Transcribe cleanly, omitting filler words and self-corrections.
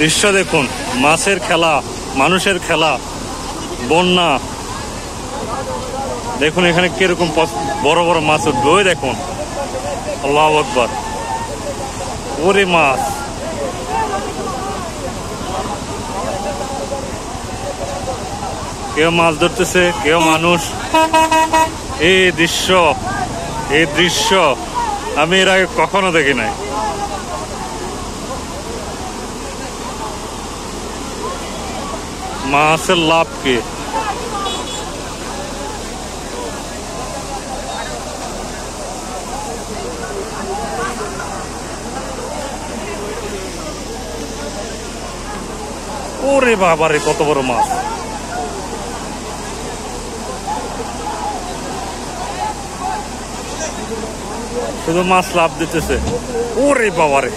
দৃশ্য দেখুন, মাছের খেলা, মানুষের খেলা, বন্যা। দেখুন এখানে কিরকম বড় বড় মাছ উঠবে। ওই দেখুন, আল্লাহু আকবার, ওরে মাছ। কেউ মাছ ধরতেছে, কেউ মানুষ। এই দৃশ্য আমি এর আগে কখনো দেখি নাই। মাছের লাভ কি! ওরে বাবারে, কত বড় মাছ! শুধু মাছ লাভ দিতেছে। ওরে বাবারে!